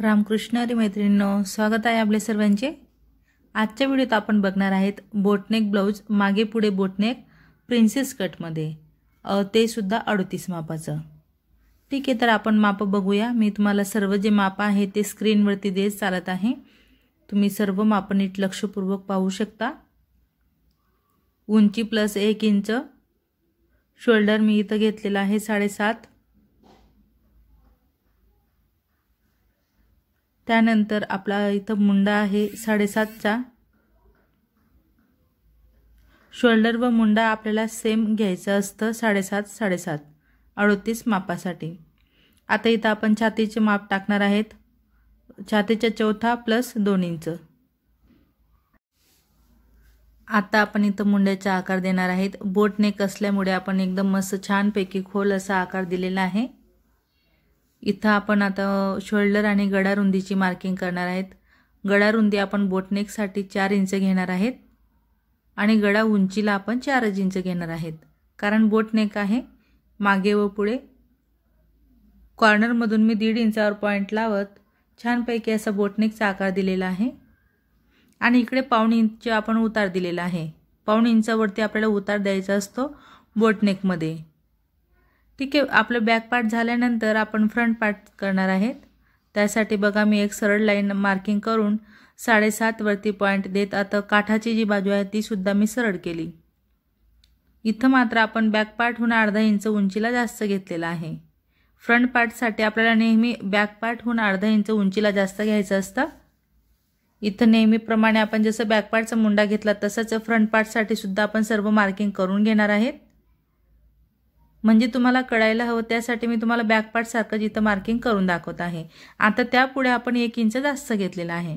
रामकृष्ण हरी मैत्रिणींनो, स्वागत आहे आपले सर्वांचे। आजच्या व्हिडिओत आपण बघणार आहेत बोटनेक ब्लाउज, मागे पुढे बोटनेक प्रिन्सेस कटमध्ये, ते सुद्धा 38 मापाचं। ठीक आहे, तर आपण माप बघूया। मी तुम्हाला सर्व जे माप आहे ते स्क्रीनवरती देत चालत आहे। तुम्ही सर्व माप नीट लक्षपूर्वक पाहू शकता। उंची प्लस 1 इंच, शोल्डर मी इथं घेतलेला आहे 7.5। त्यानंतर आपला इथं मुंडा आहे 7.5चा। शोल्डर व मुंडा आपल्याला सेम घ्यायचं असतं 7.5 38 मापासाठी। आता इथं आपण छातीचे माप टाकणार आहेत। छातीचा चौथा प्लस 2 इंच। आता आपण इथं मुंड्याचा आकार देणार आहेत। बोट नेक असल्यामुळे आपण एकदम मस्त छानपैकी खोल असा आकार दिलेला आहे। इथं आपण आता शोल्डर आणि गळा रुंदीची मार्किंग करणार आहेत। गळा रुंदी आपण बोटनेक साठी 4 इंच घेणार आहेत आणि गळा उंचीला आपण 4 इंच घेणार आहेत, कारण बोटनेक आहे। मागे व पुढे कॉर्नर मधून मी 1.5 इंचावर पॉइंट लावत छानपैकी असा बोटनेकचा आकार दिलेला आहे आणि इकडे 1.5 इंच आपण उतार दिलेला आहे। 1.5 इंचावरती आपल्याला उतार द्यायचा असतो बोटनेक मध्ये। ठीक आहे, आपलं बॅक पार्ट झाल्यानंतर आपण फ्रंट पार्ट करणार आहेत। त्यासाठी बघा मी एक सरळ लाईन मार्किंग करून 7.5 वरती पॉइंट देत आता काठाची जी बाजू आहे ती सुद्धा मी सरळ केली। इथं मात्र आपण बॅक पार्टहून अर्धा इंच उंचीला जास्त घेतलेला आहे। फ्रंट पार्ट साठी आपल्याला नेहमी बॅक पार्टहून अर्धा इंच उंचीला जास्त घ्यायचं असतं। इथं नेहमीप्रमाणे आपण जसं बॅक पार्टचा मुंडा घेतला तसंच फ्रंट पार्ट साठी सुद्धा आपण सर्व मार्किंग करून घेणार आहेत। म्हणजे तुम्हाला कळायला हवं त्यासाठी मी तुम्हाला बॅक पार्ट सारखं इथं मार्किंग करून दाखवत आहे। आता त्यापुढे आपण 1 इंच जास्त घेतलेला आहे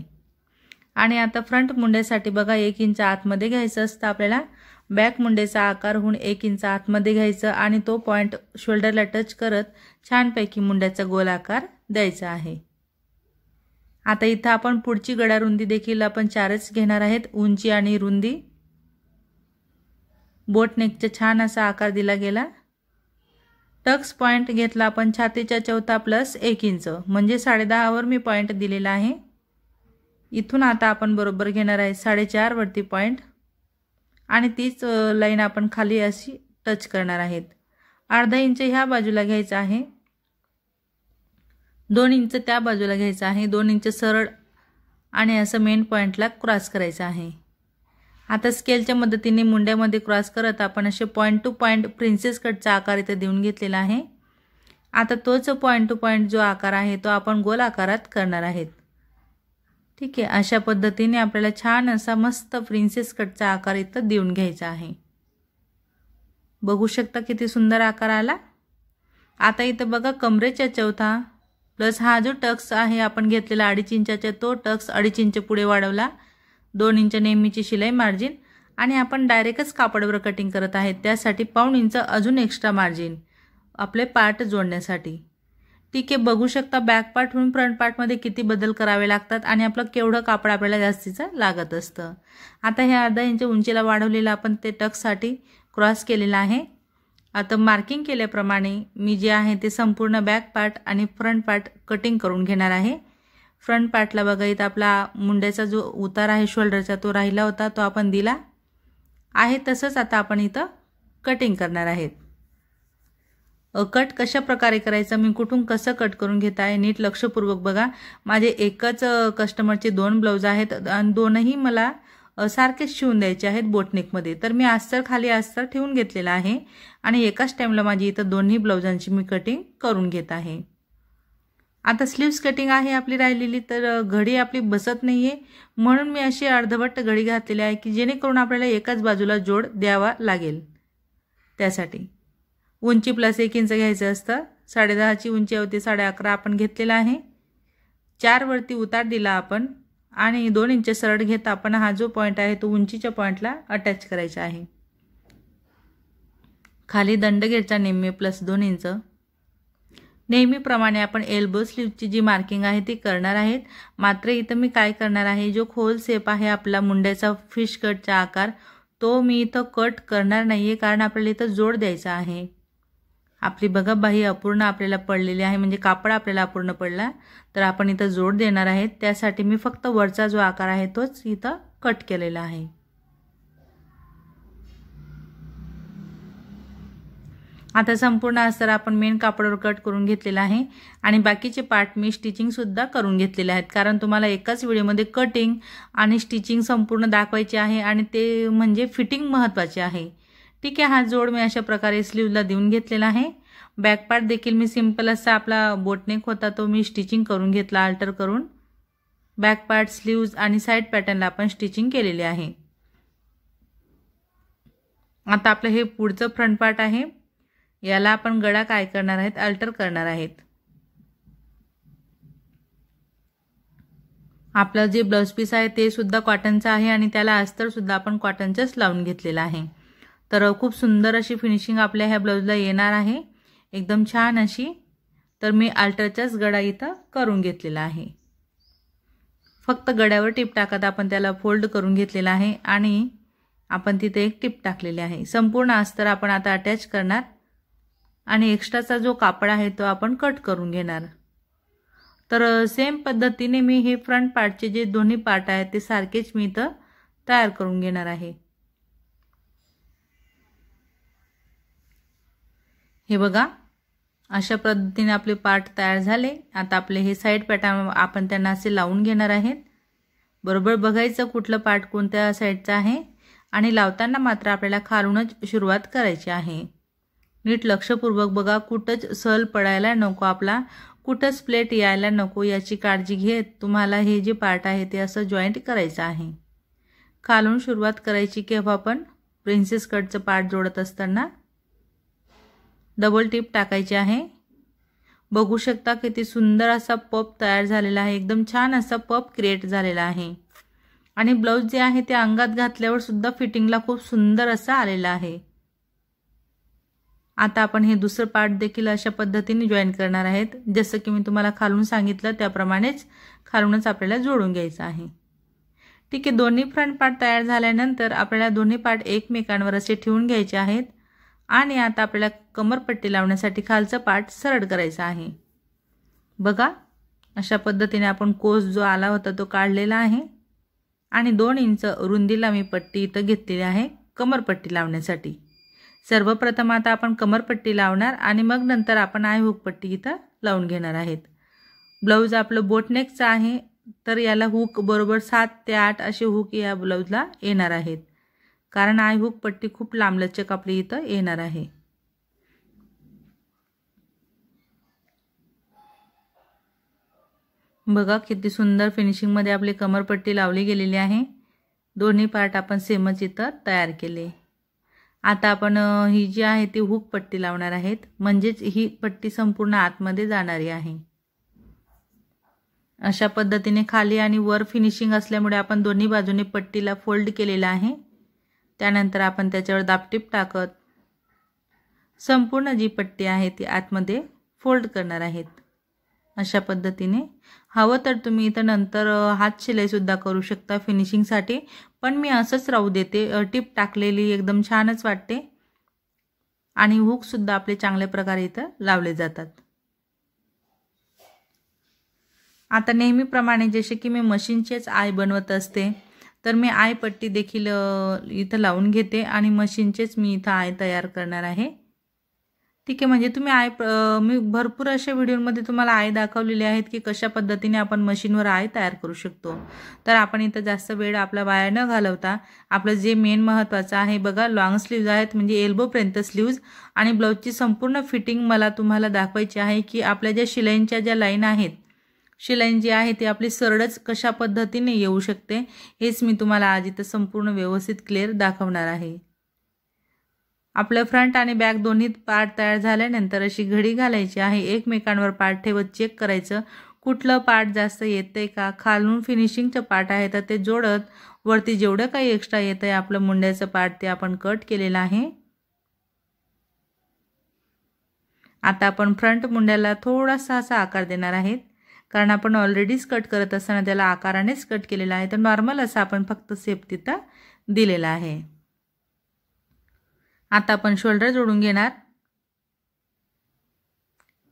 आणि आता फ्रंट मुंड्यासाठी बघा 1 इंच आतमध्ये घ्यायचं असतं आपल्याला। बॅक मुंड्याचा आकार होऊन 1 इंच आतमध्ये घ्यायचं आणि तो पॉइंट शोल्डरला टच करत छानपैकी मुंड्याचा गोल आकार द्यायचा आहे। आता इथं आपण पुढची गळा रुंदी देखील आपण 4च घेणार आहेत। उंची आणि रुंदी बोटनेकचा छान असा आकार दिला गेला। टक्स पॉइंट घेतला आपण छातीचा चौथा प्लस 1 इंच, म्हणजे 10.5 वर मी पॉइंट दिलेला आहे। इथून आता आपण बरोबर घेणार आहे 4.5 वरती पॉइंट आणि तीच लाईन आपण खाली अशी टच करणार आहेत। अर्धा इंच ह्या बाजूला घ्यायचा आहे, 2 इंच त्या बाजूला घ्यायचा आहे, 2 इंच सरळ आणि असं मेन पॉइंटला क्रॉस करायचा आहे। आता स्केलच्या मदतीने मुंड्यामध्ये क्रॉस करत आपण असे पॉइंट टू पॉइंट प्रिन्सेस कटचा आकार इथे देऊन घेतलेला आहे। आता तोच पॉइंट टू पॉइंट जो आकार आहे तो आपण गोल आकारात करणार आहेत। ठीक आहे, अशा पद्धतीने आपल्याला छान असा मस्त प्रिन्सेस कटचा आकार इथं देऊन घ्यायचा आहे। बघू शकता किती सुंदर आकार आला। आता इथं बघा कमरेचा चौथा प्लस हा जो टक्स आहे आपण घेतलेला 2.5 इंचाचा तो टक्स 2.5 इंच पुढे वाढवला। 2 इंच नेहमीची शिलाई मार्जिन आणि आपण डायरेक्टच कापडावर कटिंग करत आहेत, त्यासाठी 1.5 इंच अजून एक्स्ट्रा मार्जिन आपले पार्ट जोडण्यासाठी। ठीक आहे, बघू शकता बॅक पार्टहून फ्रंट पार्टमध्ये किती बदल करावे लागतात आणि आपलं केवढं कापड आपल्याला जास्तीचं लागत असतं। आता हे अर्धा इंच उंचीला वाढवलेलं आपण ते टक्ससाठी क्रॉस केलेला आहे। आता मार्किंग केल्याप्रमाणे मी जे आहे ते संपूर्ण बॅक पार्ट आणि फ्रंट पार्ट कटिंग करून घेणार आहे। फ्रंट पार्टला बघा इथं आपला मुंड्याचा जो उतार आहे शोल्डरचा तो राहिला होता तो आपण दिला आहे, तसंच आता आपण इथं कटिंग करणार आहेत। कट कशा प्रकारे करायचं, मी कुठून कसं कट करून घेत आहे नीट लक्षपूर्वक बघा। माझे एकच कस्टमरचे 2 ब्लाउज आहेत आणि दोनही मला सारखेच शिवून द्यायचे आहेत बोटनेकमध्ये, तर मी अस्तर खाली अस्तर ठेवून घेतलेला आहे आणि एकाच टाइमला माझी इथं दोन्ही ब्लाउजांची मी कटिंग करून घेत आहे। आता स्लीव्स कटिंग आहे आपली राहिलेली, तर घडी आपली बसत नाहीये म्हणून मी अशी अर्धवट घडी घातलेली आहे की जेणेकरून आपल्याला एकाच बाजूला जोड द्यावा लागेल। त्यासाठी उंची प्लस 1 इंच घ्यायचं असतं। 10.5 ची उंची होती, 11.5 आपण घेतलेला आहे। 4 वरती उतार दिला आपण आणि 2 इंच सरळ घेत आपण हा जो पॉइंट आहे तो उंचीच्या पॉइंटला अटॅच करायचा आहे। खाली दंड घ्यायचा नेहमी प्लस 2 इंच। नेहमीप्रमाणे आपण एल्बो स्लीवची जी मार्किंग आहे ती करणार आहेत। मात्र इथं मी काय करणार आहे, जो खोल शेप आहे आपला मुंड्याचा फिश कटचा आकार तो मी इथं कट करणार नाहीये, कारण आपल्याला इथं जोड द्यायचा आहे। आपली बघा बाही अपूर्ण आपल्याला पडलेली आहे, म्हणजे कापड आपल्याला अपूर्ण पडला, तर आपण इथं जोड देणार आहेत। त्यासाठी मी फक्त वरचा जो आकार आहे तोच इथं कट केलेला आहे। आता संपूर्ण अस्तर आपण मेन कापडावर कट करून घेतलेला आहे आणि बाकीचे पार्ट मी स्टिचिंग सुद्धा करून घेतलेले आहेत, कारण तुम्हाला एकाच व्हिडिओमध्ये कटिंग आणि स्टिचिंग संपूर्ण दाखवायची आहे आणि ते म्हणजे फिटिंग महत्त्वाचे आहे। ठीक आहे, हा जोड मी अशा प्रकारे स्लीवला देऊन घेतलेला आहे। बॅक पार्ट देखील मी सिंपल असा आपला बोटनेक होता तो मी स्टिचिंग करून घेतला अल्टर करून। बॅक पार्ट, स्लीव्ज आणि साइड पॅटर्नला आपण स्टिचिंग केलेली आहे। आता आपलं हे पुढचं फ्रंट पार्ट आहे, याला आपण गळा काय करणार आहेत, अल्टर करणार आहेत। आपलं जे ब्लाउज पीस आहे ते सुद्धा कॉटनचं आहे आणि त्याला अस्तर सुद्धा आपण कॉटनचंच लावून घेतलेलं आहे। तर खूप सुंदर अशी फिनिशिंग आपल्या ह्या ब्लाउजला येणार आहे, एकदम छान अशी। तर मी अल्टरचाच गळा इथं करून घेतलेला आहे। फक्त गळ्यावर टिप टाकत आपण त्याला फोल्ड करून घेतलेला आहे आणि आपण तिथे एक टिप टाकलेली आहे। संपूर्ण अस्तर आपण आता अटॅच करणार आणि एक्स्ट्राचा जो कापड आहे तो आपण कट करून घेणार। तर सेम पद्धतीने मी हे फ्रंट पार्टचे जे दोन्ही पार्ट आहेत ते सारखेच मी इथं तयार करून घेणार आहे। हे बघा, अशा पद्धतीने आपले पार्ट तयार झाले। आता आपले हे साइड पॅटर्न आपण त्यांना असे लावून घेणार आहेत। बरोबर बघायचं कुठलं पार्ट कोणत्या साइडचा आहे आणि लावताना मात्र आपल्याला खालूनच सुरुवात करायची आहे। नीट लक्षपूर्वक बघा, कुठंच सल पडायला नको, आपला कुठंच प्लेट यायला नको याची काळजी घेत तुम्हाला हे जे पार्ट आहे ते असं जॉईंट करायचं आहे। खालून सुरुवात करायची केव्हा आपण प्रिन्सेस कटचं पार्ट जोडत असताना डबल टिप टाकायची आहे। बघू शकता किती सुंदर असा पफ तयार झालेला आहे, एकदम छान असा पफ क्रिएट झालेला आहे आणि ब्लाउज जे आहे ते अंगात घातल्यावर सुद्धा फिटिंगला खूप सुंदर असा आलेला आहे। आता आपण हे दुसरं पार्ट देखील अशा पद्धतीने जॉईन करणार आहेत, जसं की मी तुम्हाला खालून सांगितलं त्याप्रमाणेच खालूनच आपल्याला जोडून घ्यायचं आहे। ठीक आहे, दोन्ही फ्रंट पार्ट तयार झाल्यानंतर आपल्याला दोन्ही पार्ट एकमेकांवर असे ठेवून घ्यायचे आहेत आणि आता आपल्याला कमरपट्टी लावण्यासाठी खालचा पार्ट सरळ करायचा आहे। बघा, अशा पद्धतीने आपण कोस जो आला होता तो काढलेला आहे आणि 2 इंच रुंदीला मी पट्टी इथं घेतलेली आहे कमरपट्टी लावण्यासाठी। सर्वप्रथम आता आपण कमरपट्टी लावणार आणि मग नंतर आपण आय हुक पट्टी इथं लावून घेणार आहेत। ब्लाउज आपलं बोटनेकचं आहे, तर याला हुक बरोबर 7 ते 8 असे हुक या ब्लाउजला येणार आहेत, कारण आय हुक पट्टी खूप लांबलचक आपली इथं येणार आहे। बघा किती सुंदर फिनिशिंग मध्ये आपली कमरपट्टी लावली गेलेली आहे। दोन्ही पार्ट आपण सेमच इथं तयार केले। आता आपण ही जी आहे ती हुक पट्टी लावणार आहेत, म्हणजेच ही पट्टी संपूर्ण आतमध्ये जाणारी आहे। अशा पद्धतीने खाली आणि वर फिनिशिंग असल्यामुळे आपण दोन्ही बाजूने पट्टीला फोल्ड केलेला आहे। त्यानंतर आपण त्याच्यावर दाबटीप टाकत संपूर्ण जी पट्टी आहे ती आतमध्ये फोल्ड करणार आहेत। अशा पद्धतीने हवं तर तुम्ही इथं नंतर हात शिलाई सुद्धा करू शकता फिनिशिंग साठी, पण मी असंच राहू देते। टिप टाकलेली एकदम छानच वाटते आणि हुक सुद्धा आपले चांगल्या प्रकारे इथं लावले जातात। आता नेहमीप्रमाणे जसे की मी मशीनचेच आय बनवत असते, तर मी आय पट्टी देखील इथं लावून घेते आणि मशीनचेच मी इथं आय तयार करणार आहे। ठीक आहे, म्हणजे तुम्ही मी भरपूर अशा व्हिडिओमध्ये तुम्हाला आय दाखवलेले आहेत की कशा पद्धतीने आपण मशीनवर आय तयार करू शकतो। तर आपण इथं जास्त वेळ आपला वाया न घालवता आपलं जे मेन महत्त्वाचं आहे बघा, लॉंग स्लीव्ज आहेत म्हणजे एल्बोपर्यंत स्लीव्ज आणि ब्लाउजची संपूर्ण फिटिंग मला तुम्हाला दाखवायची आहे की आपल्या ज्या शिलाईंच्या ज्या लाईन आहेत, शिलाई जी आहे ती आपली सरळच कशा पद्धतीने येऊ शकते हेच मी तुम्हाला आज इथं संपूर्ण व्यवस्थित क्लिअर दाखवणार आहे। आपलं फ्रंट आणि बॅक दोन्ही पार्ट तयार झाल्यानंतर अशी घडी घालायची आहे, एकमेकांवर पार्ट ठेवत चेक करायचं कुठलं पार्ट जास्त येतंय का। खालून फिनिशिंगचं पार्ट आहे तर ते जोडत वरती जेवढं काही एक्स्ट्रा येतंय आपलं मुंड्याचं पार्ट ते आपण कट केलेलं आहे। आता आपण फ्रंट मुंड्याला थोडासा असा आकार देणार आहेत, कारण आपण ऑलरेडीच कट करत असताना त्याला आकारानेच कट केलेला आहे, तर नॉर्मल असा आपण फक्त शेप तिथं दिलेला आहे। आता आपण शोल्डर जोडून घेणार।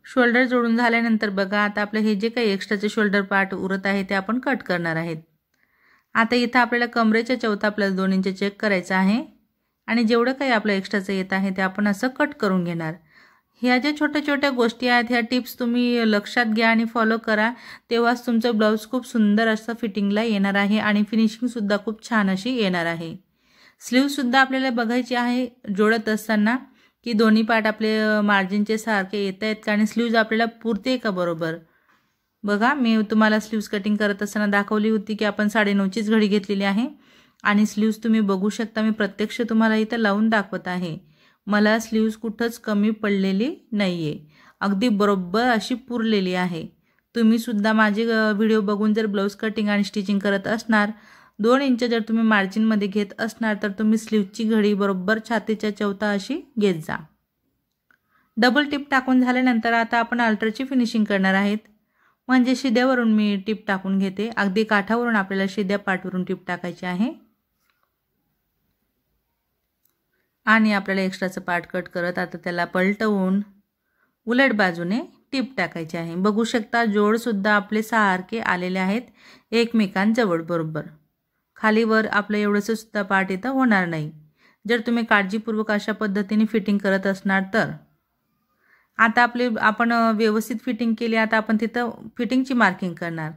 शोल्डर जोडून झाल्यानंतर बघा आता आपलं हे जे काही एक्स्ट्राचे शोल्डर पार्ट उरत आहे ते आपण कट करणार आहेत। आता इथं आपल्याला कमरेच्या चौथा प्लस 2 इंच चेक करायचा आहे आणि जेवढं काही आपलं एक्स्ट्राचं येत आहे ते आपण असं कट करून घेणार। ह्या ज्या छोट्या छोट्या गोष्टी आहेत ह्या टिप्स तुम्ही लक्षात घ्या आणि फॉलो करा, तेव्हाच तुमचं ब्लाऊज खूप सुंदर असं फिटिंगला येणार आहे आणि फिनिशिंगसुद्धा खूप छान अशी येणार आहे। स्लीवसुद्धा आपल्याला बघायची आहे जोडत असताना की दोन्ही पार्ट आपले मार्जिनचे सारखे येत आहेत का आणि स्लीव्ज आपल्याला पुरते का बरोबर। बघा मी तुम्हाला स्लीव्स कटिंग करत असताना दाखवली होती की आपण 9.5चीच घडी घेतलेली आहे आणि स्लीव्स तुम्ही बघू शकता, मी प्रत्यक्ष तुम्हाला इथं लावून दाखवत आहे। मला स्लीव्स कुठंच कमी पडलेली नाहीये, अगदी बरोबर अशी पुरलेली आहे। तुम्ही सुद्धा माझे व्हिडिओ बघून जर ब्लाऊज कटिंग आणि स्टिचिंग करत असणार 2 इंच जर तुम्ही मार्जिनमध्ये घेत असणार तर तुम्ही स्लीवची घडी बरोबर छातीच्या चौथा अशी घेत जा। डबल टिप टाकून झाल्यानंतर आता आपण अल्टरची फिनिशिंग करणार आहेत, म्हणजे शिद्यावरून मी टिप टाकून घेते। अगदी काठावरून आपल्याला शिद्या पाठवरून टिप टाकायची आहे आणि आपल्याला एक्स्ट्राचं पार्ट कट करत आता त्याला पलटवून उलट बाजूने टिप टाकायची आहे। बघू शकता जोड सुद्धा आपले सारखे आलेले आहेत एकमेकांजवळ बरोबर। खाली वर आपलं एवढंसं सुद्धा पार्ट इथं होणार नाही जर तुम्ही काळजीपूर्वक अशा पद्धतीने फिटिंग करत असणार तर। आता आपण व्यवस्थित फिटिंग केली, आता आपण तिथं फिटिंगची मार्किंग करणार।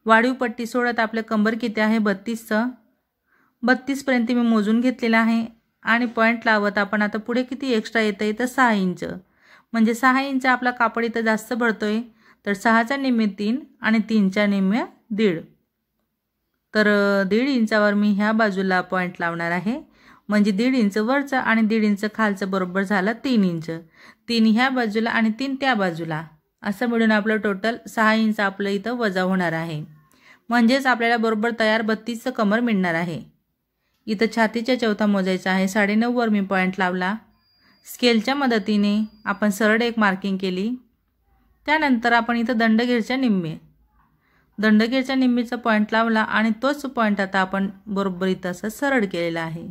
वाढीव पट्टी सोडत आपलं कंबर किती आहे 32 पर्यंत मी मोजून घेतलेला आहे आणि पॉइंट लावत आपण आता पुढे किती एक्स्ट्रा येतं इथं 6 इंच, म्हणजे 6 इंच आपला कापड इथं जास्त भरतोय तर 6च्या निम्मे 3 आणि 3च्या निम्मे 1.5, तर 1.5 इंचावर मी ह्या बाजूला पॉइंट लावणार आहे, म्हणजे 1.5 इंच वरचं आणि 1.5 इंच खालचं बरोबर झालं 3 इंच। 3 ह्या बाजूला आणि 3 त्या बाजूला असं मिळून आपलं टोटल 6 इंच आपलं इथं वजा होणार आहे, म्हणजेच आपल्याला बरोबर तयार 32चं कमर मिळणार आहे। इथं छातीच्या चौथा मोजायचा आहे, 9.5 वर मी पॉइंट लावला। स्केलच्या मदतीने आपण सरळ एक मार्किंग केली, त्यानंतर आपण इथं दंडगेरच्या निम्मीचा पॉइंट लावला आणि तोच पॉइंट आता आपण बरोबर इथं असं सरळ केलेला आहे।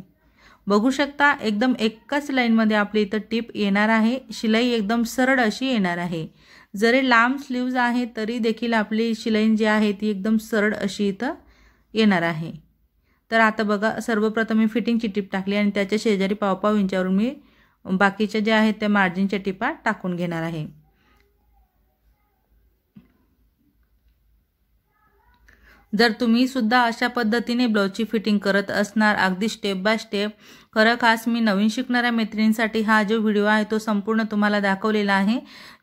बघू शकता एकदम एकाच लाईनमध्ये आपली इथं टिप येणार आहे, शिलाई एकदम सरळ अशी येणार आहे। जरी लांब स्लीव्ज आहे तरी देखील आपली शिलाई जी आहे ती एकदम सरळ अशी इथं येणार आहे। तर आता बघा सर्वप्रथम मी फिटिंगची टिप टाकली आणि त्याच्या शेजारी 1.5 इंचावरून मी बाकीच्या ज्या आहेत त्या मार्जिनच्या टिपा टाकून घेणार आहे। जर तुम्ही सुद्धा अशा पद्धतीने ब्लाऊजची फिटिंग करत असणार अगदी स्टेप बाय स्टेप, खरं खास मी नवीन शिकणाऱ्या मैत्रिणींसाठी हा जो व्हिडिओ आहे तो संपूर्ण तुम्हाला दाखवलेला आहे।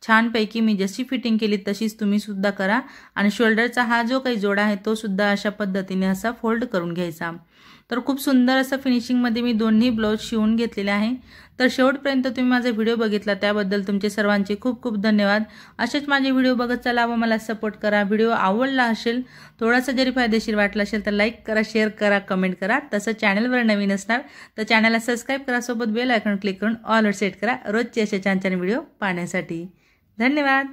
छानपैकी मी जशी फिटिंग केली तशीच तुम्ही सुद्धा करा आणि शोल्डरचा हा जो काही जोड आहे तो सुद्धा अशा पद्धतीने असा फोल्ड करून घ्यायचा। तर खूप सुंदर असं फिनिशिंगमध्ये मी दोन्ही ब्लाऊज शिवून घेतलेले आहे। तर शेवटपर्यंत तुम्ही माझा व्हिडिओ बघितला त्याबद्दल तुमचे सर्वांचे खूप खूप धन्यवाद। असेच माझे व्हिडिओ बघत चला व मला सपोर्ट करा। व्हिडिओ आवडला असेल, थोडासा जरी फायदेशीर वाटला असेल तर लाईक करा, शेअर करा, कमेंट करा। तसं चॅनलवर नवीन असणार तर चॅनलला सबस्क्राईब करा, सोबत बेल आयकॉन क्लिक करून ऑल वर सेट करा रोजचे असे छान छान व्हिडिओ पाहण्यासाठी। धन्यवाद।